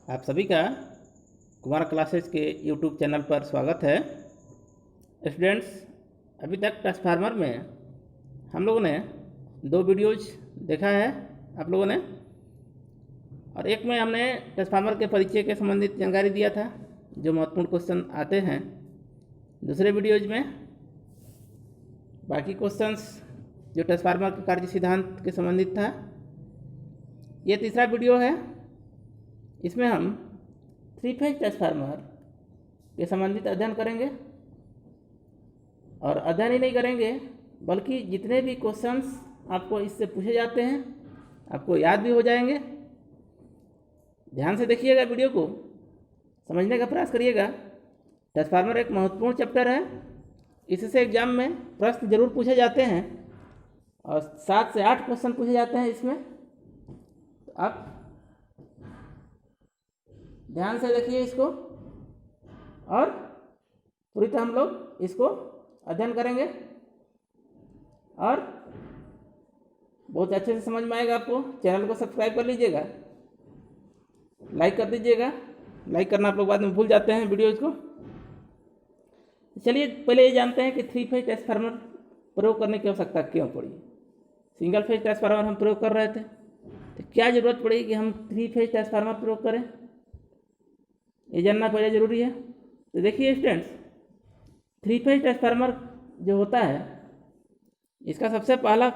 आप सभी का कुमार क्लासेस के यूट्यूब चैनल पर स्वागत है। स्टूडेंट्स, अभी तक ट्रांसफार्मर में हम लोगों ने 2 वीडियोज देखा है आप लोगों ने, और एक में हमने ट्रांसफार्मर के परिचय के संबंधित जानकारी दिया था, जो महत्वपूर्ण क्वेश्चन आते हैं। दूसरे वीडियोज में बाकी क्वेश्चंस जो ट्रांसफार्मर के कार्य सिद्धांत के संबंधित था। ये तीसरा वीडियो है, इसमें हम 3 फेज ट्रांसफार्मर के संबंधित अध्ययन करेंगे। और अध्ययन ही नहीं करेंगे बल्कि जितने भी क्वेश्चंस आपको इससे पूछे जाते हैं आपको याद भी हो जाएंगे। ध्यान से देखिएगा, वीडियो को समझने का प्रयास करिएगा। ट्रांसफार्मर एक महत्वपूर्ण चैप्टर है, इससे एग्जाम में प्रश्न जरूर पूछे जाते हैं और 7 से 8 क्वेश्चन पूछे जाते हैं इसमें। तो आप ध्यान से देखिए इसको, और पूरी तरह हम लोग इसको अध्ययन करेंगे और बहुत अच्छे से समझ में आएगा आपको। चैनल को सब्सक्राइब कर लीजिएगा, लाइक कर दीजिएगा। लाइक करना आप लोग बाद में भूल जाते हैं वीडियोज़ को। चलिए पहले ये जानते हैं कि 3 फेज ट्रांसफार्मर प्रयोग करने की आवश्यकता क्यों पड़ी। सिंगल फेज ट्रांसफार्मर हम प्रयोग कर रहे थे, तो क्या ज़रूरत पड़ी कि हम 3 फेज ट्रांसफार्मर प्रयोग करें, ये जानना पहले ज़रूरी है। तो देखिए स्टूडेंट्स, 3 फेज ट्रांसफार्मर जो होता है, इसका सबसे पहला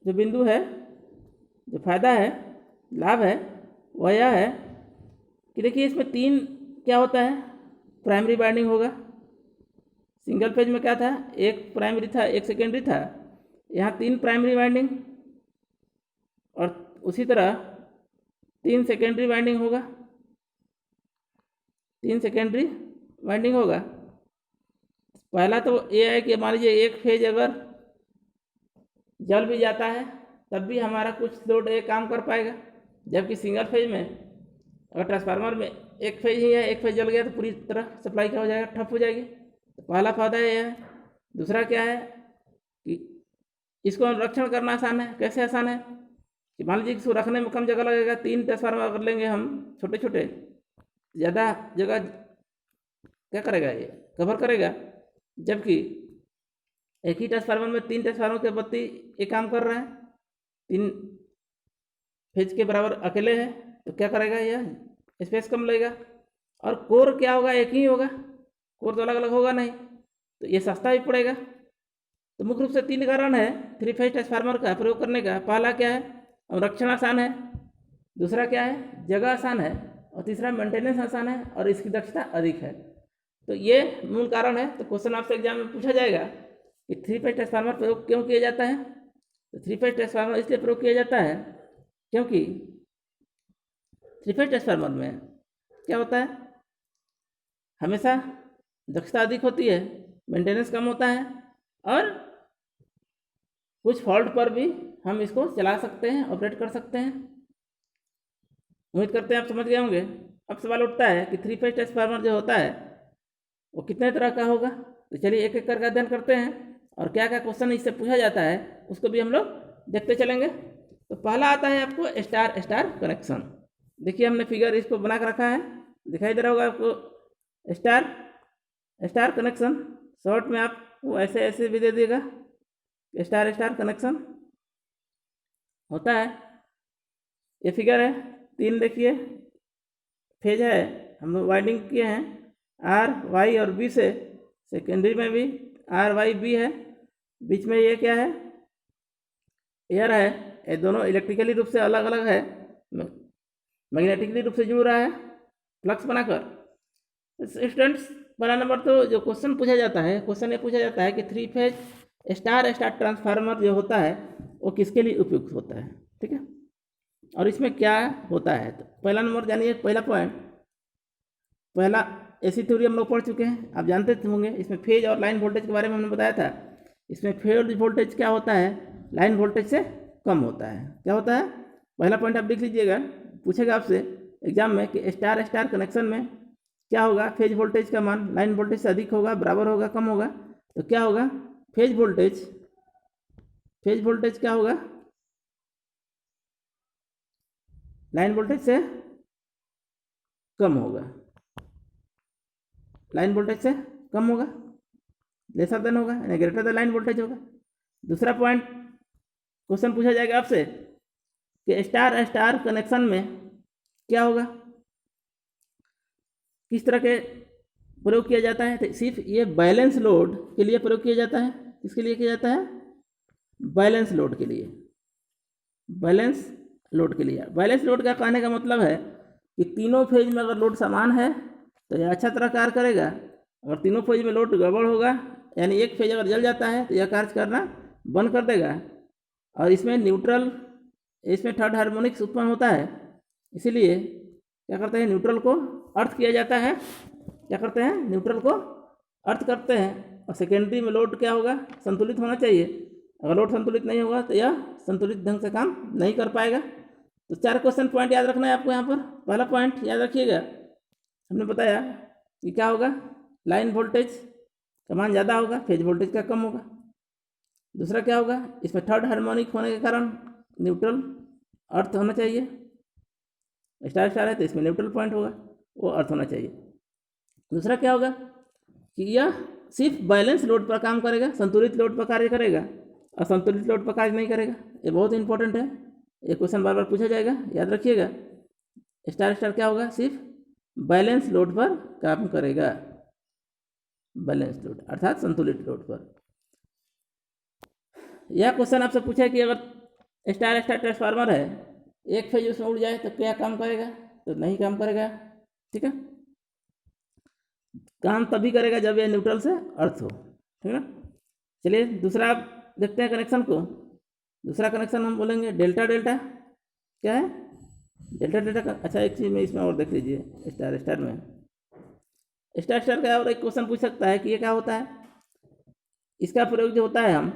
जो बिंदु है, जो फायदा है, लाभ है, वह यह है कि देखिए इसमें 3 क्या होता है, प्राइमरी वाइंडिंग होगा। सिंगल फेज में क्या था, एक प्राइमरी था एक सेकेंडरी था। यहाँ 3 प्राइमरी वाइंडिंग और उसी तरह 3 सेकेंडरी वाइंडिंग होगा। 3 सेकेंडरी वाइंडिंग होगा। पहला तो ये है कि मान लीजिए एक फेज अगर जल भी जाता है तब भी हमारा कुछ लोड ये काम कर पाएगा, जबकि सिंगल फेज में अगर ट्रांसफार्मर में एक फेज ही है, एक फेज जल गया तो पूरी तरह सप्लाई क्या हो जाएगा, ठप हो जाएगी। तो पहला फायदा ये है। दूसरा क्या है कि इसको रक्षण करना आसान है। कैसे आसान है कि मान लीजिए इसको रखने में कम जगह लगेगा। 3 ट्रांसफार्मर कर लेंगे हम छोटे छोटे, ज़्यादा जगह क्या करेगा, ये कवर करेगा। जबकि एक ही ट्रांसफार्मर में 3 ट्रांसफार्मर के बत्ती एक काम कर रहा है, 3 फेज के बराबर अकेले है, तो क्या करेगा, यह स्पेस कम लेगा। और कोर क्या होगा, एक ही होगा, कोर तो अलग अलग होगा नहीं, तो ये सस्ता भी पड़ेगा। तो मुख्य रूप से 3 कारण है 3 फेज ट्रांसफार्मर का प्रयोग करने का। पहला क्या है, रक्षण आसान है। दूसरा क्या है, जगह आसान है। और तीसरा मेंटेनेंस आसान है और इसकी दक्षता अधिक है। तो ये मूल कारण है। तो क्वेश्चन आपसे एग्जाम में पूछा जाएगा कि 3 फेज ट्रांसफार्मर प्रयोग क्यों किया जाता है। तो 3 फेज ट्रांसफार्मर इसलिए प्रयोग किया जाता है क्योंकि 3 फेज ट्रांसफार्मर में क्या होता है, हमेशा दक्षता अधिक होती है, मेंटेनेंस कम होता है, और कुछ फॉल्ट पर भी हम इसको चला सकते हैं, ऑपरेट कर सकते हैं। उम्मीद करते हैं आप समझ गए होंगे। अब सवाल उठता है कि 3 फेज ट्रांसफार्मर जो होता है वो कितने तरह का होगा। तो चलिए एक एक करके अध्ययन करते हैं और क्या क्या क्वेश्चन इससे पूछा जाता है उसको भी हम लोग देखते चलेंगे। तो पहला आता है आपको स्टार स्टार कनेक्शन। देखिए हमने फिगर इसको बना कर रखा है, दिखाई दे रहा होगा आपको। स्टार स्टार कनेक्शन शॉर्ट में आपको ऐसे ऐसे भी दे देगा। स्टार स्टार कनेक्शन होता है। ये फिगर है 3, देखिए फेज है, हम लोग वाइंडिंग किए हैं आर वाई और बी से। सेकेंडरी में भी आर वाई बी है। बीच में ये क्या है, एयर है। ये दोनों इलेक्ट्रिकली रूप से अलग अलग है, मैग्नेटिकली रूप से जुड़ रहा है फ्लक्स बनाकर। स्टूडेंट्स, पहला नंबर तो जो क्वेश्चन पूछा जाता है, क्वेश्चन ये पूछा जाता है कि 3 फेज स्टार स्टार ट्रांसफार्मर जो होता है वो किसके लिए उपयुक्त होता है, ठीक है, और इसमें क्या होता है। तो पहला नंबर जानिए, पहला पॉइंट, पहला एसी थ्योरी हम लोग पढ़ चुके हैं, आप जानते होंगे। इसमें फेज और लाइन वोल्टेज के बारे में हमने बताया था। इसमें फेज वोल्टेज क्या होता है, लाइन वोल्टेज से कम होता है। क्या होता है, पहला पॉइंट आप लिख लीजिएगा, पूछेगा आपसे एग्जाम में कि स्टार स्टार कनेक्शन में क्या होगा, फेज वोल्टेज का मान लाइन वोल्टेज से अधिक होगा, बराबर होगा, कम होगा। तो क्या होगा, फेज वोल्टेज क्या होगा, लाइन वोल्टेज से कम होगा, लाइन वोल्टेज से कम होगा, लेसर देन होगा, यानी ग्रेटर देन लाइन वोल्टेज होगा। दूसरा पॉइंट क्वेश्चन पूछा जाएगा आपसे कि स्टार स्टार कनेक्शन में क्या होगा, किस तरह के प्रयोग किया जाता है। तो सिर्फ ये बैलेंस लोड के लिए प्रयोग किया जाता है। किसके लिए किया जाता है? बैलेंस लोड के लिए। बैलेंस लोड के लिए। बैलेंस लोड का कहने का मतलब है कि तीनों फेज में अगर लोड समान है तो यह अच्छा तरह कार्य करेगा। अगर तीनों फेज में लोड गड़बड़ होगा, यानी एक फेज अगर जल जाता है तो यह कार्य करना बंद कर देगा। और इसमें न्यूट्रल, इसमें थर्ड हार्मोनिक्स उत्पन्न होता है, इसीलिए क्या करते हैं, न्यूट्रल को अर्थ किया जाता है। क्या करते हैं? न्यूट्रल को अर्थ करते हैं। और सेकेंडरी में लोड क्या होगा? संतुलित होना चाहिए। अगर लोड संतुलित नहीं होगा तो यह संतुलित ढंग से काम नहीं कर पाएगा। तो 4 क्वेश्चन पॉइंट याद रखना है आपको यहाँ पर। पहला पॉइंट याद रखिएगा, हमने बताया कि क्या होगा, लाइन वोल्टेज का मान ज़्यादा होगा, फेज वोल्टेज का कम होगा। दूसरा क्या होगा, इसमें थर्ड हार्मोनिक होने के कारण न्यूट्रल अर्थ होना चाहिए। स्टार स्टार है तो इसमें न्यूट्रल पॉइंट होगा, वो अर्थ होना चाहिए। दूसरा क्या होगा कि यह सिर्फ बैलेंस लोड पर काम करेगा, संतुलित लोड पर कार्य करेगा, असंतुलित लोड पर कार्य नहीं करेगा। ये बहुत इंपॉर्टेंट है, ये क्वेश्चन बार बार पूछा जाएगा, याद रखिएगा। स्टार स्टार क्या होगा, सिर्फ बैलेंस लोड पर काम करेगा, बैलेंस लोड अर्थात संतुलित लोड पर। यह क्वेश्चन आपसे पूछा कि अगर स्टार स्टार ट्रांसफार्मर है, एक फेज उसमें उड़ जाए तो क्या काम करेगा? तो नहीं काम करेगा। ठीक है, काम तभी करेगा जब यह न्यूट्रल से अर्थ हो। ठीक है ना। चलिए दूसरा देखते हैं कनेक्शन को। दूसरा कनेक्शन हम बोलेंगे डेल्टा डेल्टा। क्या है? Delta delta. अच्छा, एक चीज़ में इसमें और देख लीजिए, स्टार स्टार में स्टार स्टार का और एक क्वेश्चन पूछ सकता है कि ये क्या होता है। इसका प्रयोग जो होता है हम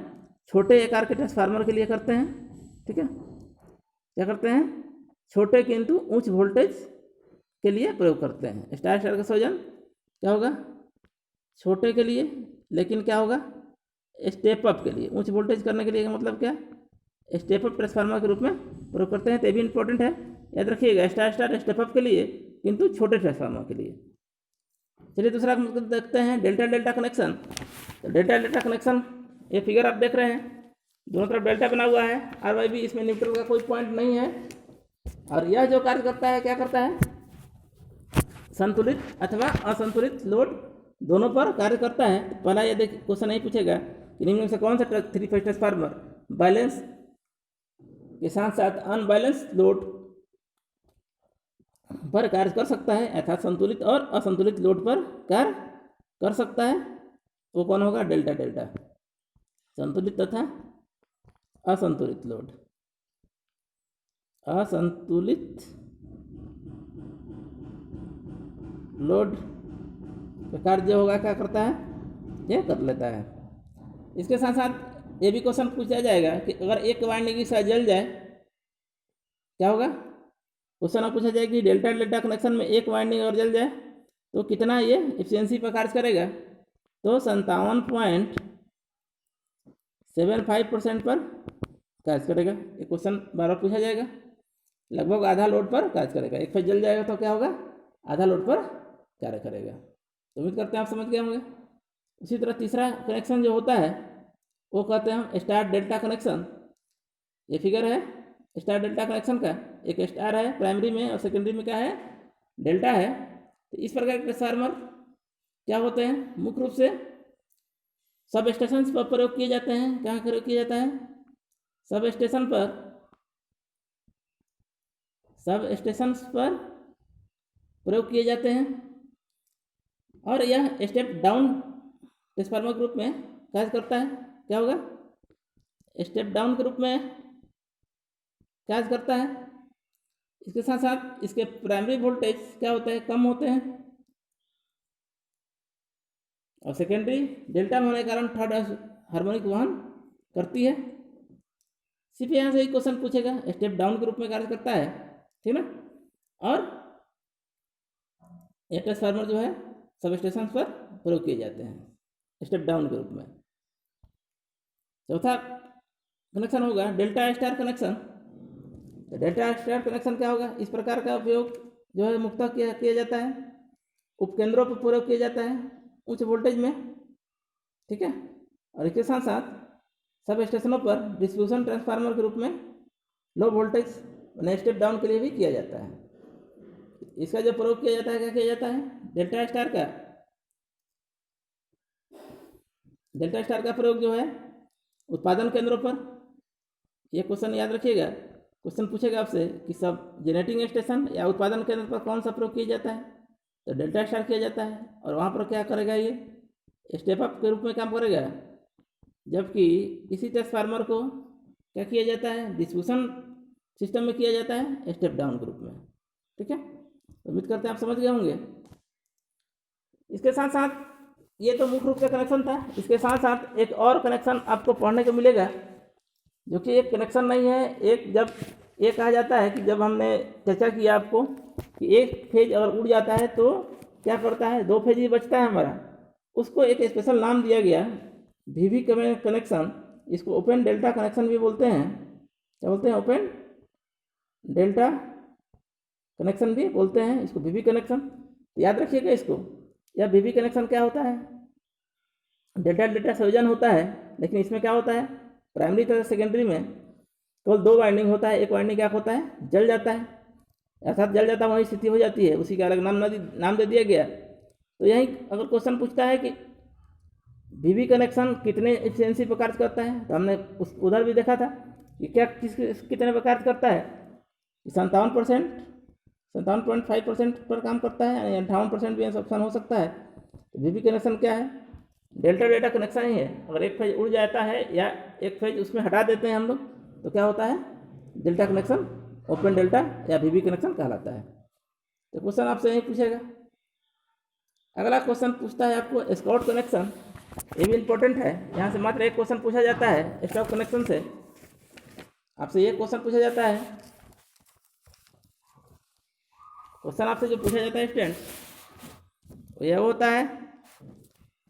छोटे आकार के ट्रांसफार्मर के लिए करते हैं। ठीक है, क्या करते हैं? छोटे किंतु उच्च वोल्टेज के लिए प्रयोग करते हैं। स्टार स्टार का संयोजन क्या होगा? छोटे के लिए, लेकिन क्या होगा? स्टेप अप के लिए, उच्च वोल्टेज करने के लिए। का मतलब क्या? स्टेप अप ट्रांसफार्मर के रूप में प्रयोग करते हैं। तो ये भी इंपॉर्टेंट है, याद रखिएगा। स्टार स्टार स्टेप अप के लिए, किंतु छोटे ट्रांसफार्मर के लिए। चलिए दूसरा देखते हैं डेल्टा डेल्टा कनेक्शन। तो डेल्टा डेल्टा कनेक्शन, ये फिगर आप देख रहे हैं, दोनों तरफ डेल्टा बना हुआ है, आर वाई भी, इसमें न्यूट्रल का कोई पॉइंट नहीं है। और यह जो कार्य करता है, क्या करता है? संतुलित अथवा असंतुलित लोड दोनों पर कार्य करता है। तो पहला ये देख क्वेश्चन नहीं पूछेगा कि निम्न में से कौन सा 3 फेज ट्रांसफार्मर बैलेंस के साथ साथ अनबैलेंस लोड पर कार्य कर सकता है, अर्थात संतुलित और असंतुलित लोड पर कार्य कर सकता है। वो कौन होगा? डेल्टा डेल्टा, संतुलित तथा असंतुलित लोड। असंतुलित लोड का कार्य जो होगा क्या करता है? ये कर लेता है। इसके साथ साथ ये भी क्वेश्चन पूछा जाएगा कि अगर एक वाइंडिंग की साइड जल जाए क्या होगा? क्वेश्चन पूछा जाएगा कि डेल्टा डेल्टा कनेक्शन में एक वाइंडिंग और जल जाए तो कितना ये एफिशिएंसी पर कार्य करेगा? तो 57.75% पर कार्य करेगा। ये क्वेश्चन बार बार पूछा जाएगा। लगभग आधा लोड पर कार्य करेगा। एक फेज जल जाएगा तो क्या होगा? आधा लोड पर कार्य करेगा। तो उम्मीद करते हैं आप समझ गए होंगे। उसी तरह तीसरा कनेक्शन जो होता है वो कहते हैं हम स्टार डेल्टा कनेक्शन। ये फिगर है स्टार डेल्टा कनेक्शन का। एक स्टार है प्राइमरी में और सेकेंडरी में क्या है? डेल्टा है। तो इस प्रकार के ट्रांसफार्मर क्या होते हैं? मुख्य रूप से सब स्टेशन पर प्रयोग किए जाते हैं। कहाँ प्रयोग किया जाता है? सब स्टेशन पर, सब स्टेशन पर प्रयोग किए जाते हैं। और यह स्टेप डाउन ट्रांसफार्मर के रूप में कार्य करता है। क्या होगा? स्टेप डाउन के रूप में कार्य करता है। इसके साथ साथ इसके प्राइमरी वोल्टेज क्या होते हैं? कम होते हैं। और सेकेंडरी डेल्टा में होने के कारण थर्ड हार्मोनिक वहन करती है। सिर्फ यहाँ से एक क्वेश्चन पूछेगा, स्टेप डाउन के रूप में कार्य करता है। ठीक ना। और ये ट्रांसफार्मर जो है सब स्टेशन पर प्रयोग किए जाते हैं स्टेप डाउन के रूप में। चौथा कनेक्शन होगा डेल्टा स्टार कनेक्शन। तो डेल्टा स्टार कनेक्शन क्या होगा? इस प्रकार का उपयोग जो है मुख्यतः किया जाता है, उपकेंद्रों पर प्रयोग किया जाता है उच्च वोल्टेज में, ठीक है। और इसके साथ साथ सब स्टेशनों पर डिस्ट्रीब्यूशन ट्रांसफार्मर के रूप में लो वोल्टेज स्टेप डाउन के लिए भी किया जाता है। इसका जो प्रयोग किया जाता है, क्या किया जाता है, डेल्टा स्टार का प्रयोग जो है उत्पादन केंद्रों पर, ये क्वेश्चन याद रखिएगा, क्वेश्चन पूछेगा आपसे कि सब जनरेटिंग स्टेशन या उत्पादन केंद्र पर कौन सा प्रयोग किया जाता है, तो डेल्टा स्टार किया जाता है। और वहाँ पर क्या करेगा, ये स्टेप अप के रूप में काम करेगा, जबकि इसी ट्रांसफार्मर को क्या किया जाता है, डिस्ट्रीब्यूशन सिस्टम में किया जाता है स्टेप डाउन के रूप में, ठीक है। उम्मीद करते हैं आप समझ गए होंगे। इसके साथ साथ ये तो मुख्य रूप से कनेक्शन था, इसके साथ साथ एक और कनेक्शन आपको पढ़ने को मिलेगा, जो कि एक कनेक्शन नहीं है, एक जब ये कहा जाता है कि जब हमने चर्चा किया आपको कि एक फेज अगर उड़ जाता है तो क्या करता है, 2 फेज ही बचता है हमारा, उसको एक स्पेशल नाम दिया गया वीवी कनेक्शन। इसको ओपन डेल्टा कनेक्शन भी बोलते हैं। क्या बोलते हैं, ओपन डेल्टा कनेक्शन भी बोलते हैं इसको, वीवी कनेक्शन। तो याद रखिएगा इसको, यह वीवी कनेक्शन क्या होता है, डेल्टा डेल्टा संयोजन होता है, लेकिन इसमें क्या होता है, प्राइमरी तथा सेकेंडरी में केवल 2 वाइंडिंग होता है, एक वाइंडिंग क्या होता है, जल जाता है, अर्थात जल जाता है, वही स्थिति हो जाती है, उसी का अलग नाम दे दिया गया। तो यही अगर क्वेश्चन पूछता है कि वीवी कनेक्शन कितने एफिशिएंसी पर कार्य करता है, तो हमने उधर भी देखा था कि क्या कितने पर कार्य करता है, 57%, 57.5% पर काम करता है, यानी 58% भी ऑप्शन हो सकता है। तो वीवी कनेक्शन क्या है, डेल्टा डेल्टा कनेक्शन ही है। अगर एक फेज उड़ जाता है या एक फेज उसमें हटा देते हैं हम लोग, तो क्या होता है, डेल्टा कनेक्शन, ओपन डेल्टा या वीवी कनेक्शन कहलाता है। तो क्वेश्चन आपसे यही पूछेगा। अगला क्वेश्चन पूछता है आपको स्कॉट कनेक्शन, ये भी इम्पोर्टेंट है। यहाँ से मात्र एक क्वेश्चन पूछा जाता है स्कॉट कनेक्शन से, आपसे ये क्वेश्चन पूछा जाता है। क्वेश्चन आपसे जो पूछा जाता है स्टूडेंट, वो यह होता है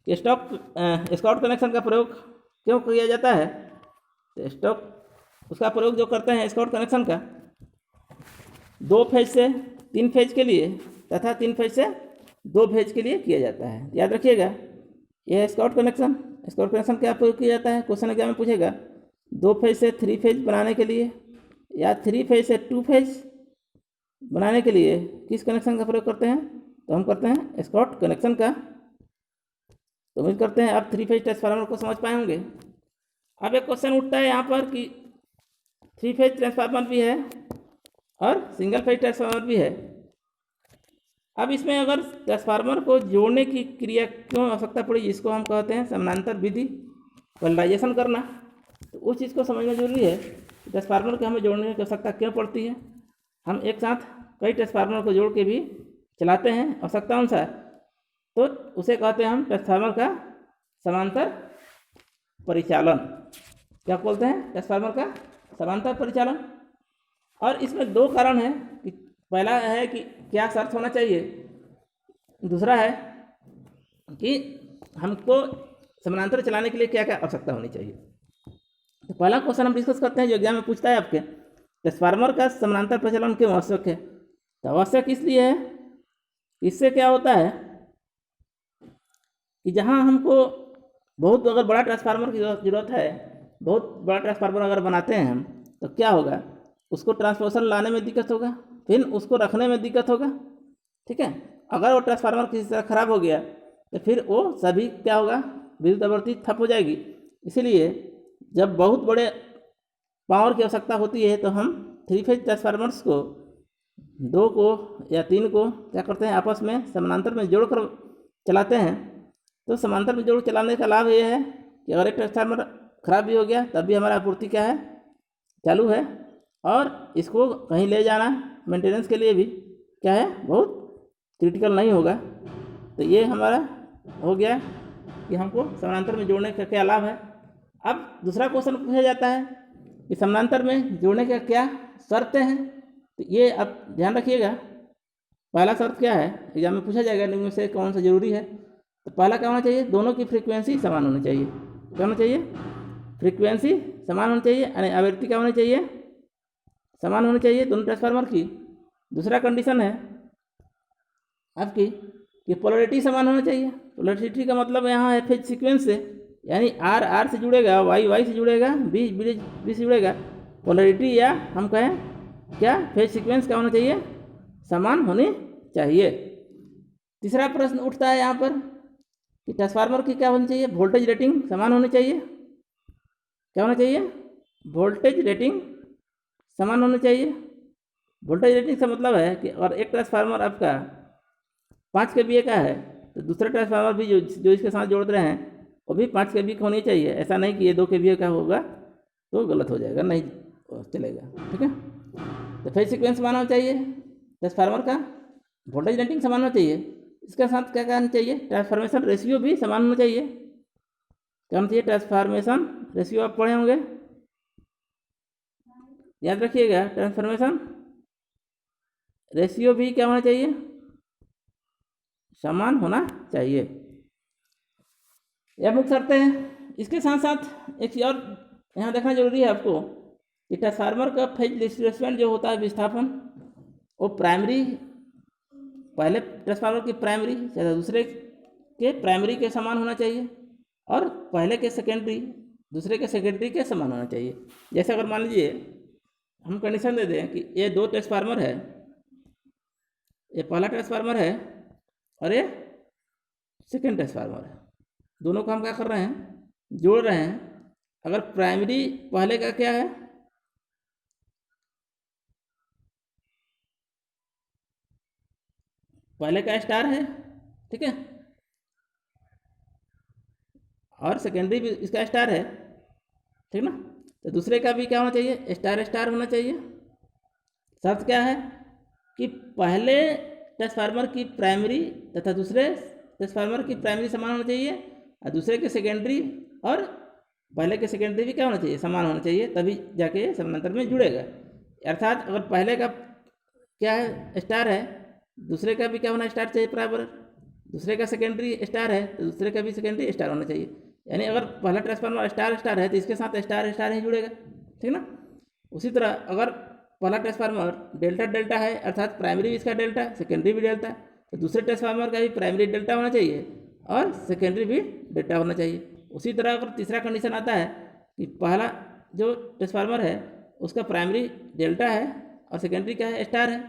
कि स्कॉट कनेक्शन का प्रयोग क्यों किया जाता है। तो उसका प्रयोग जो करते हैं स्कॉट कनेक्शन का, 2 फेज से 3 फेज के लिए तथा 3 फेज से 2 फेज के लिए किया जाता है। याद रखिएगा, यह स्कॉट कनेक्शन क्या प्रयोग किया जाता है, क्वेश्चन एग्जाम में पूछेगा, 2 फेज से 3 फेज बनाने के लिए या 3 फेज से 2 फेज बनाने के लिए किस कनेक्शन का प्रयोग करते हैं, तो हम करते हैं स्कॉट कनेक्शन का। तो उम्मीद करते हैं आप 3 फेज ट्रांसफार्मर को समझ पाए होंगे। अब एक क्वेश्चन उठता है यहाँ पर कि 3 फेज ट्रांसफार्मर भी है और सिंगल फेज ट्रांसफार्मर भी है। अब इसमें अगर ट्रांसफार्मर को जोड़ने की क्रिया क्यों आवश्यकता पड़ी, जिसको हम कहते हैं समानांतर विधि, पोलराइजेशन करना, तो उस चीज़ को समझना जरूरी है। ट्रांसफार्मर को हमें जोड़ने की आवश्यकता क्यों पड़ती है। हम एक साथ कई ट्रांसफार्मर को जोड़ के भी चलाते हैं आवश्यकता अनुसार, तो उसे कहते हैं हम ट्रांसफार्मर का समांतर परिचालन। क्या बोलते हैं, ट्रांसफार्मर का समांतर परिचालन। और इसमें 2 कारण हैं कि पहला है कि क्या शर्त होना चाहिए, दूसरा है कि हमको समानांतर चलाने के लिए क्या क्या आवश्यकता होनी चाहिए। तो पहला क्वेश्चन हम डिस्कस करते हैं जो एग्जाम में पूछता है आपके, ट्रांसफार्मर का समानांतर परिचालन क्यों आवश्यक है। तो आवश्यक इसलिए है, इससे क्या होता है कि जहाँ हमको बहुत अगर बड़ा ट्रांसफार्मर की ज़रूरत है, बहुत बड़ा ट्रांसफार्मर अगर बनाते हैं हम, तो क्या होगा, उसको ट्रांसपोर्टेशन लाने में दिक्कत होगा, फिर उसको रखने में दिक्कत होगा, ठीक है। अगर वो ट्रांसफार्मर किसी तरह ख़राब हो गया तो फिर वो सभी क्या होगा, विद्युत आपूर्ति ठप हो जाएगी। इसीलिए जब बहुत बड़े पावर की आवश्यकता होती है तो हम 3 फेज ट्रांसफार्मर्स को 2 को या 3 को क्या करते हैं, आपस में समानांतर में जोड़कर चलाते हैं। तो समांतर में जोड़ चलाने का लाभ ये है कि अगर एक ट्रांसफार्मर खराब भी हो गया तब भी हमारा आपूर्ति क्या है, चालू है, और इसको कहीं ले जाना मेंटेनेंस के लिए भी क्या है, बहुत क्रिटिकल नहीं होगा। तो ये हमारा हो गया कि हमको समानांतर में जोड़ने का क्या लाभ है। अब दूसरा क्वेश्चन पूछा जाता है कि समानांतर में जोड़ने का क्या शर्तें हैं। तो ये अब ध्यान रखिएगा, पहला शर्त क्या है, एग्जाम में पूछा जाएगा, इनमें से कौन सा जरूरी है। तो पहला क्या होना चाहिए, दोनों की फ्रीक्वेंसी समान होनी चाहिए। क्या होना चाहिए, फ्रीक्वेंसी समान होनी चाहिए, यानी आवृत्ति क्या होनी चाहिए, समान होनी चाहिए दोनों ट्रांसफार्मर की। दूसरा कंडीशन है आपकी कि पोलरिटी समान होना चाहिए। पोलरिटी का मतलब यहाँ है फेज सीक्वेंस से, यानी आर आर से जुड़ेगा, वाई वाई से जुड़ेगा, बी बी से जुड़ेगा। पोलरिटी या हम कहें क्या, फेज सीक्वेंस क्या होना चाहिए, समान होनी चाहिए। तीसरा प्रश्न उठता है यहाँ पर कि ट्रांसफार्मर की क्या होनी चाहिए, वोल्टेज रेटिंग समान होनी चाहिए। क्या होना चाहिए, वोल्टेज रेटिंग समान होनी चाहिए। वोल्टेज रेटिंग से मतलब है कि अगर एक ट्रांसफार्मर आपका 5 kVA का है तो दूसरा ट्रांसफार्मर भी जो इसके साथ जोड़ रहे हैं वो भी 5 kVA का होनी चाहिए। ऐसा नहीं कि ये 2 kVA का होगा तो गलत हो जाएगा, नहीं चलेगा। ठीक है, तो फेज सीक्वेंस समान होना चाहिए ट्रांसफार्मर का, वोल्टेज रेटिंग समान होना चाहिए। इसके साथ क्या करना चाहिए, ट्रांसफॉर्मेशन रेशियो भी समान होना चाहिए। क्या होना चाहिए, ट्रांसफॉर्मेशन रेशियो आप पढ़े होंगे, याद रखिएगा। ट्रांसफॉर्मेशन रेशियो भी क्या होना चाहिए, समान होना चाहिए। यह मुख्य शर्तें हैं। इसके साथ साथ एक चीज और यहाँ देखना जरूरी है आपको कि ट्रांसफार्मर का फेज डिस्प्लेसमेंट जो होता है, विस्थापन, वो प्राइमरी, पहले ट्रांसफार्मर की प्राइमरी या दूसरे के प्राइमरी के समान होना चाहिए, और पहले के सेकेंडरी दूसरे के सेकेंडरी के समान होना चाहिए। जैसे अगर मान लीजिए हम कंडीशन दे दें कि ये 2 ट्रांसफार्मर है, ये पहला ट्रांसफार्मर है और ये सेकेंड ट्रांसफार्मर है, दोनों को हम क्या कर रहे हैं, जोड़ रहे हैं। अगर प्राइमरी पहले का क्या है, पहले का स्टार है, ठीक है, और सेकेंडरी भी इसका स्टार है, ठीक ना, तो दूसरे का भी क्या होना चाहिए, स्टार स्टार होना चाहिए। शर्त क्या है कि पहले ट्रांसफार्मर की प्राइमरी तथा दूसरे ट्रांसफार्मर की प्राइमरी समान होना चाहिए, और दूसरे के सेकेंडरी और पहले के सेकेंडरी भी क्या होना चाहिए, समान होना चाहिए, तभी जाके समानांतर में जुड़ेगा। अर्थात अगर पहले का क्या है, स्टार है, दूसरे का भी क्या होना, स्टार चाहिए बराबर। दूसरे का सेकेंडरी स्टार है तो दूसरे का भी सेकेंडरी स्टार होना चाहिए। यानी अगर पहला ट्रांसफार्मर स्टार स्टार है तो इसके साथ स्टार स्टार ही जुड़ेगा, ठीक ना। उसी तरह अगर पहला ट्रांसफार्मर डेल्टा डेल्टा है, अर्थात प्राइमरी भी इसका डेल्टा, सेकेंडरी भी डेल्टा, तो दूसरे ट्रांसफार्मर का भी प्राइमरी डेल्टा होना चाहिए और सेकेंडरी भी डेल्टा होना चाहिए। उसी तरह अगर तीसरा कंडीशन आता है कि पहला जो ट्रांसफार्मर है उसका प्राइमरी डेल्टा है और सेकेंडरी क्या है, स्टार है,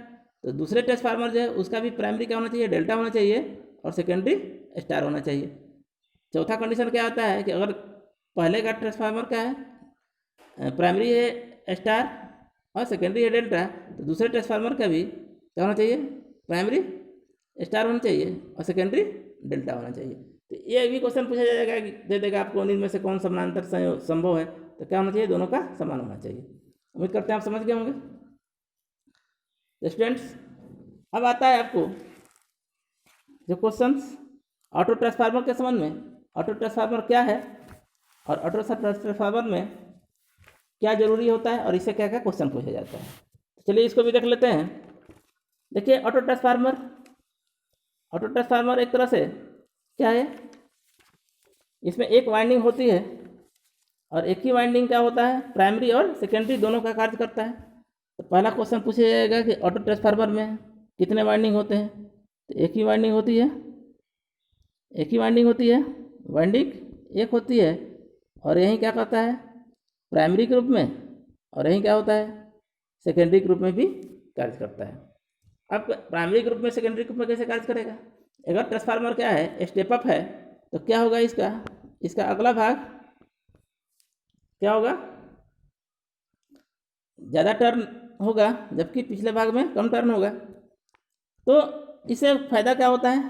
तो दूसरे ट्रांसफार्मर जो है उसका भी प्राइमरी क्या होना चाहिए, डेल्टा होना चाहिए और सेकेंडरी स्टार होना चाहिए। चौथा कंडीशन क्या आता है कि अगर पहले का ट्रांसफार्मर क्या है, प्राइमरी है स्टार और सेकेंडरी है डेल्टा, तो दूसरे ट्रांसफार्मर का भी क्या होना चाहिए, प्राइमरी स्टार होना चाहिए और सेकेंडरी डेल्टा होना चाहिए। तो ये भी क्वेश्चन पूछा जाएगा कि दे देगा आपको इनमें से कौन समानांतर संभव है, तो क्या होना चाहिए, दोनों का समान होना चाहिए। उम्मीद करते हैं आप समझ गए होंगे। स्टूडेंट्स, अब आता है आपको जो क्वेश्चंस ऑटो ट्रांसफार्मर के संबंध में। ऑटो ट्रांसफार्मर क्या है और ऑटो ट्रांसफार्मर में क्या जरूरी होता है और इससे क्या क्या क्वेश्चन पूछा जाता है, तो चलिए इसको भी देख लेते हैं। देखिए ऑटो ट्रांसफार्मर एक तरह से क्या है, इसमें एक वाइंडिंग होती है और एक ही वाइंडिंग क्या होता है, प्राइमरी और सेकेंडरी दोनों का कार्य करता है। तो पहला क्वेश्चन पूछा जाएगा कि ऑटो ट्रांसफार्मर में कितने वाइंडिंग होते हैं, तो एक ही वाइंडिंग होती है, वाइंडिंग एक होती है, और यही क्या करता है, प्राइमरी के रूप में, और यही क्या होता है, सेकेंडरी के रूप में भी कार्य करता है। अब प्राइमरी के रूप में सेकेंडरी के रूप में कैसे कार्य करेगा, अगर ट्रांसफार्मर क्या है, स्टेप अप है, तो क्या होगा, इसका अगला भाग क्या होगा, ज़्यादा टर्न होगा, जबकि पिछले भाग में कम टर्न होगा। तो इससे फ़ायदा क्या होता है,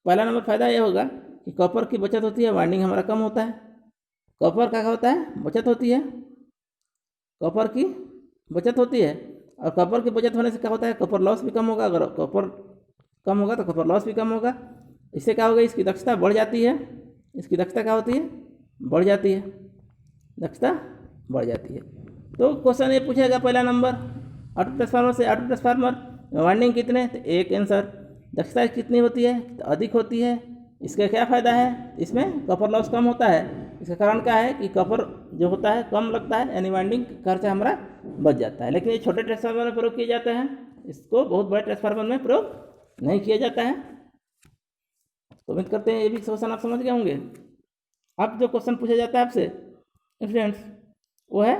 पहला नंबर फ़ायदा यह होगा कि कॉपर की बचत होती है, वाइंडिंग हमारा कम होता है। कॉपर का क्या होता है, बचत होती है, कॉपर की बचत होती है, और कॉपर की बचत होने से क्या होता है, कॉपर लॉस भी कम होगा। अगर कॉपर कम होगा तो कॉपर लॉस भी कम होगा। इससे क्या होगा, इसकी दक्षता बढ़ जाती है, इसकी दक्षता क्या होती है, बढ़ जाती है, दक्षता बढ़ जाती है। तो क्वेश्चन ये पूछेगा पहला नंबर, ऑटो ट्रांसफार्मर से ऑटो ट्रांसफार्मर वाइंडिंग कितने, तो एक आंसर। दक्षता कितनी होती है, तो अधिक होती है। इसका क्या फ़ायदा है, इसमें कॉपर लॉस कम होता है। इसका कारण क्या है कि कॉपर जो होता है कम लगता है, यानी वाइंडिंग खर्चा हमारा बच जाता है। लेकिन ये छोटे ट्रांसफार्मर में प्रयोग किए जाते हैं, इसको बहुत बड़े ट्रांसफार्मर में प्रयोग नहीं किया जाता है। तो उम्मीद करते हैं ये भी क्वेश्चन आप समझ गए होंगे। अब जो क्वेश्चन पूछा जाता है आपसे स्टूडेंट्स, वो है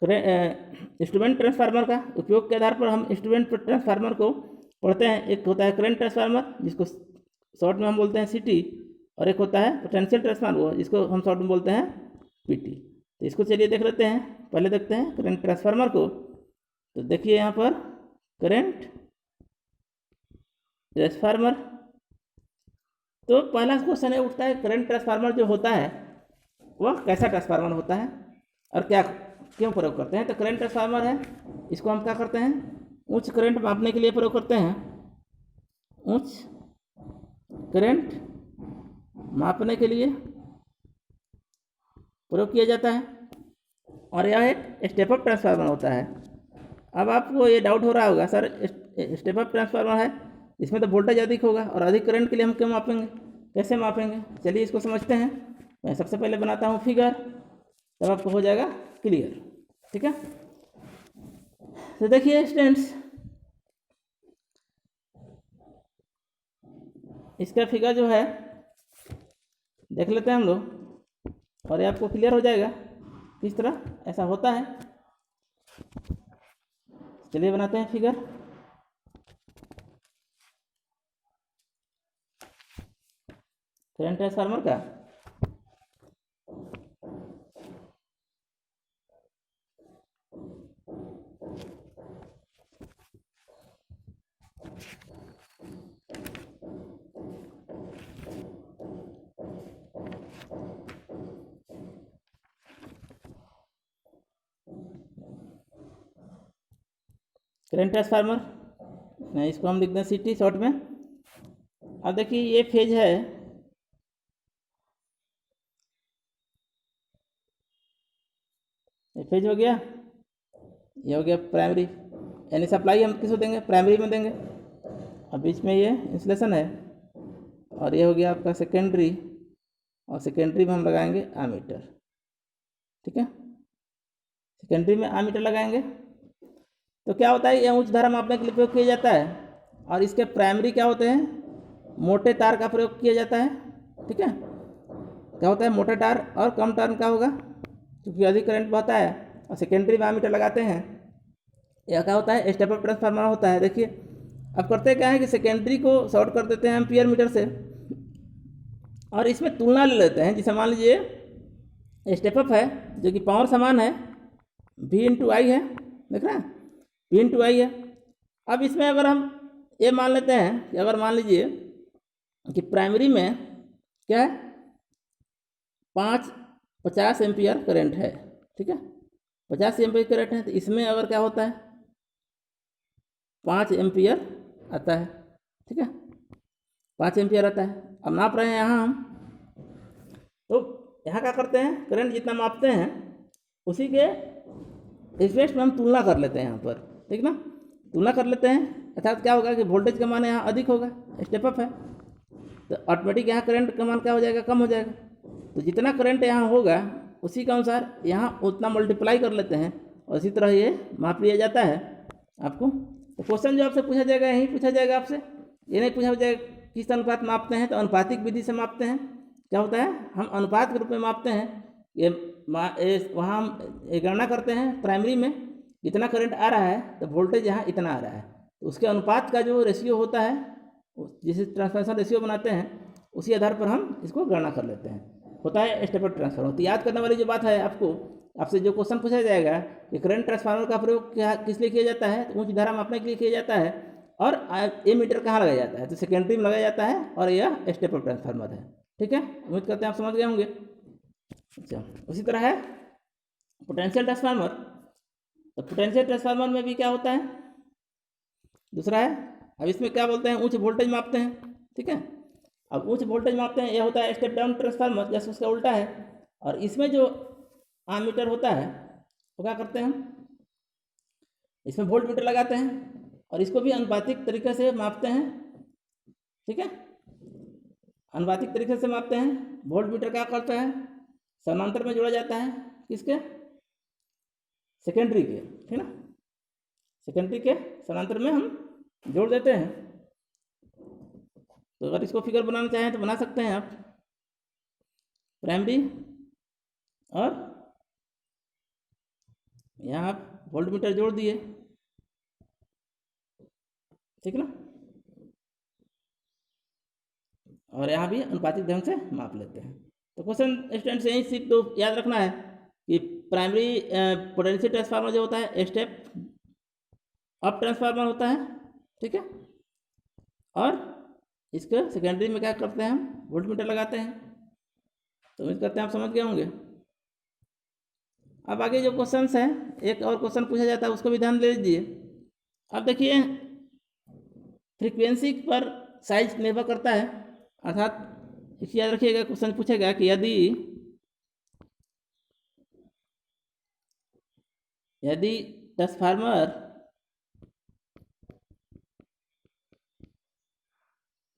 इंस्ट्रूमेंट ट्रांसफार्मर का उपयोग के आधार पर हम इंस्ट्रूमेंट ट्रांसफार्मर को पढ़ते हैं। एक होता है करंट ट्रांसफार्मर, जिसको शॉर्ट में हम बोलते हैं सीटी, और एक होता है पोटेंशियल ट्रांसफार्मर, जिसको हम शॉर्ट में बोलते हैं पीटी। तो इसको चलिए देख लेते हैं। पहले देखते हैं करंट ट्रांसफार्मर को। तो देखिए यहाँ पर करंट ट्रांसफार्मर, तो पहला क्वेश्चन है उठता है करंट ट्रांसफार्मर जो होता है वह कैसा ट्रांसफार्मर होता है और क्या क्यों प्रयोग करते हैं। तो करंट ट्रांसफार्मर है, इसको हम क्या करते हैं, उच्च करंट मापने के लिए प्रयोग करते हैं। उच्च करंट मापने के लिए प्रयोग किया जाता है, और यह एक स्टेप अप ट्रांसफार्मर होता है। अब आपको ये डाउट हो रहा होगा, सर स्टेप अप ट्रांसफार्मर है, इसमें तो वोल्टेज अधिक होगा और अधिक करंट के लिए हम क्यों मापेंगे, कैसे मापेंगे। चलिए इसको समझते हैं। मैं सबसे पहले बनाता हूँ फिगर, तब आपको हो जाएगा क्लियर। ठीक है, तो देखिए स्टूडेंट्स, इसका फिगर जो है देख लेते हैं हम लोग, और ये आपको क्लियर हो जाएगा किस तरह ऐसा होता है। चलिए बनाते हैं फिगर। करंट ट्रांसफार्मर का करंट ट्रांसफार्मर, इसको हम लिखते हैं सीटी शॉर्ट में। अब देखिए ये फेज है, ये फेज हो गया, ये हो गया प्राइमरी, यानी सप्लाई हम किसको देंगे, प्राइमरी में देंगे। अब बीच में ये इंसुलेशन है, और ये हो गया आपका सेकेंडरी, और सेकेंडरी में हम लगाएंगे आमीटर। ठीक है, सेकेंडरी में आमीटर लगाएंगे। तो क्या होता है, यह उच्च धारा मापने के लिए प्रयोग किया जाता है, और इसके प्राइमरी क्या होते हैं, मोटे तार का प्रयोग किया जाता है। ठीक है, क्या होता है, मोटे तार, और कम टर्न का होगा क्योंकि अधिक करंट बहता है। और सेकेंडरी में आमीटर लगाते हैं, यह क्या होता है, स्टेप अप ट्रांसफार्मर होता है। देखिए अब करते क्या है कि सेकेंडरी को शॉर्ट कर देते हैं एम्पियर मीटर से, और इसमें तुलना ले लेते हैं। जैसे मान लीजिए स्टेप अप है जो कि पावर समान है, V इंटू आई है, देख रहे हैं, V इंटू आई है। अब इसमें अगर हम ये मान लेते हैं कि अगर मान लीजिए कि प्राइमरी में क्या है, 50 एम्पियर करंट है। ठीक है, 50 एम्पियर करंट है, तो इसमें अगर क्या होता है, 5 एम्पियर आता है। ठीक है, 5 एम्पियर आता है। अब नाप रहे हैं यहाँ हम, तो यहाँ क्या करते हैं, करंट जितना मापते हैं उसी के रिस्पेक्ट में हम तुलना कर लेते हैं यहाँ पर। ठीक ना, तुलना कर लेते हैं, अर्थात क्या होगा कि वोल्टेज का मान यहाँ अधिक होगा, स्टेप अप है, तो ऑटोमेटिक यहाँ करंट का मान क्या हो जाएगा, कम हो जाएगा। तो जितना करंट यहाँ होगा उसी के अनुसार यहाँ उतना मल्टीप्लाई कर लेते हैं, और इसी तरह ये माप लिया जाता है आपको। तो क्वेश्चन जो आपसे पूछा जाएगा यही पूछा जाएगा आपसे, ये नहीं पूछा जाएगा किस अनुपात मापते हैं। तो अनुपातिक विधि से मापते हैं। क्या होता है, हम अनुपात के रूप में मापते हैं। ये वहाँ हम गणना करते हैं प्राइमरी में इतना करंट आ रहा है, तो वोल्टेज यहाँ इतना आ रहा है, तो उसके अनुपात का जो रेशियो होता है, जिसे ट्रांसफॉर्मेशन रेशियो बनाते हैं, उसी आधार पर हम इसको गणना कर लेते हैं, होता है स्टेप अप ट्रांसफार्मर। तो याद करने वाली जो बात है, आपसे जो क्वेश्चन पूछा जाएगा कि करंट ट्रांसफार्मर का प्रयोग किस लिए किया जाता है, तो उच्च धारा मापने के लिए किया जाता है, और ये मीटर कहाँ लगाया जाता है, तो सेकेंडरी में लगाया जाता है, और यह स्टेप अप ट्रांसफार्मर है। ठीक है, उम्मीद करते हैं आप समझ गए होंगे। अच्छा, उसी तरह है पोटेंशियल ट्रांसफार्मर। तो पोटेंशियल ट्रांसफार्मर में भी क्या होता है, दूसरा है, अब इसमें क्या बोलते हैं, उच्च वोल्टेज मापते हैं। ठीक है, अब उच्च वोल्टेज मापते हैं, यह होता है स्टेप डाउन ट्रांसफार्मर, जैसे उसका उल्टा है। और इसमें जो आमीटर होता है वो क्या करते हैं, हम इसमें वोल्ट मीटर लगाते हैं, और इसको भी अनुपातिक तरीके से मापते हैं। ठीक है, अनुपातिक तरीके से मापते हैं। वोल्ट मीटर क्या करता है, समांतर में जोड़ा जाता है, किसके, सेकेंडरी के। ठीक ना, सेकेंडरी के समांतर में हम जोड़ देते हैं, तो अगर इसको फिगर बनाना चाहें तो बना सकते हैं आप। प्राइमरी और यहाँ आप वोल्ट मीटर जोड़ दिए, ठीक ना, और यहाँ भी अनुपातिक ढंग से माप लेते हैं। तो क्वेश्चन स्टूडेंट से यही सीख दो, याद रखना है कि प्राइमरी पोटेंशियल ट्रांसफार्मर जो होता है स्टेप अप ट्रांसफार्मर होता है, ठीक है, और इसके सेकेंडरी में क्या करते हैं हम वोल्ट मीटर लगाते हैं। तो उम्मीद करते हैं आप समझ गए होंगे। अब आगे जो क्वेश्चंस हैं, एक और क्वेश्चन पूछा जाता है उसको भी ध्यान दे लीजिए। अब देखिए फ्रीक्वेंसी पर साइज निर्भर करता है, अर्थात इसे याद रखिएगा, क्वेश्चन पूछेगा कि यदि ट्रांसफार्मर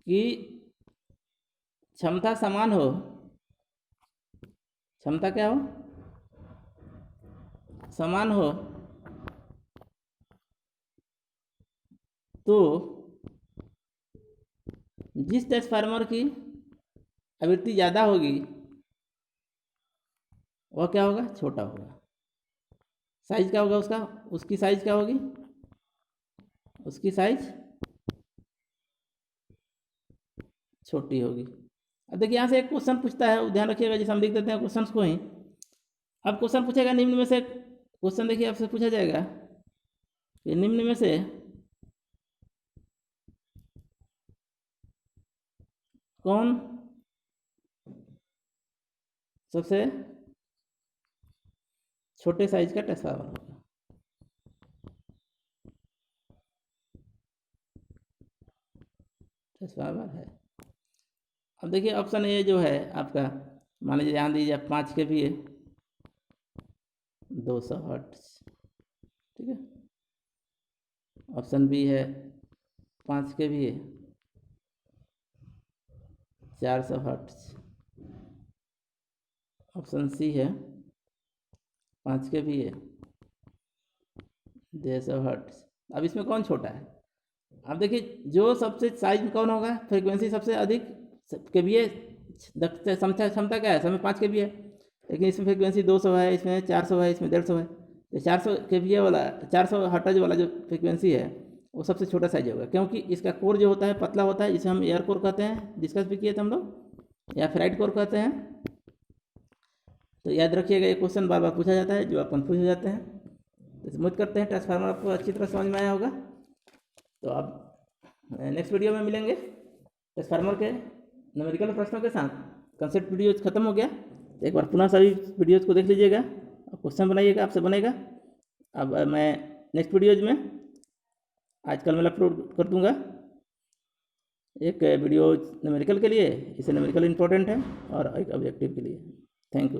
की क्षमता समान हो, क्षमता क्या हो, समान हो, तो जिस ट्रांसफार्मर की आवृत्ति ज़्यादा होगी वह क्या होगा, छोटा होगा। साइज क्या होगा उसका, उसकी साइज क्या होगी, उसकी साइज छोटी होगी। अब देखिए यहाँ से एक क्वेश्चन पूछता है, ध्यान रखिएगा, जैसे हम लिख देते हैं क्वेश्चन को ही। अब क्वेश्चन पूछेगा निम्न में से, क्वेश्चन देखिए आपसे पूछा जाएगा कि निम्न में से कौन सबसे छोटे साइज का ट्रांसफार्मर होगा। ट्रांसफार्मर है। अब देखिए ऑप्शन ए जो है आपका, मान लीजिए यहाँ दीजिए 5 kV है, 200 हर्ट्ज, ठीक है। ऑप्शन बी है 5 kV है, 400 हर्ट्ज। ऑप्शन सी है 5 kV है, 150 हर्ट्ज। अब इसमें कौन छोटा है। अब देखिए जो सबसे साइज कौन होगा, फ्रीक्वेंसी सबसे अधिक kVA क्षमता क्या है, समय 5 kV है, लेकिन इसमें फ्रीक्वेंसी 200 है, इसमें 400 है, इसमें 150 है। तो 400 kVA वाला, 400 हर्ट्ज वाला जो फ्रीक्वेंसी है वो सबसे छोटा साइज होगा, क्योंकि इसका कोर जो होता है पतला होता है, जिसे हम एयर कोर कहते हैं, डिस्कस भी किए थे हम लोग, या फेराइट कोर कहते हैं। तो याद रखिएगा, ये क्वेश्चन बार बार पूछा जाता है, जो आप कन्फ्यूज हो जाते हैं। तो उम्मीद करते हैं ट्रांसफार्मर आपको अच्छी तरह समझ में आया होगा। तो अब नेक्स्ट वीडियो में मिलेंगे ट्रांसफार्मर के न्यूमेरिकल प्रश्नों के साथ। कंसेप्ट वीडियोज खत्म हो गया, एक बार पुनः सभी वीडियोज को देख लीजिएगा और क्वेश्चन बनाइएगा, आपसे बनेगा। अब मैं नेक्स्ट वीडियोज में आजकल मैं अपलोड कर दूंगा एक वीडियो न्यूमेरिकल के लिए, इसे न्यूमेरिकल इंपॉर्टेंट है, और एक ऑब्जेक्टिव के लिए। Thank you.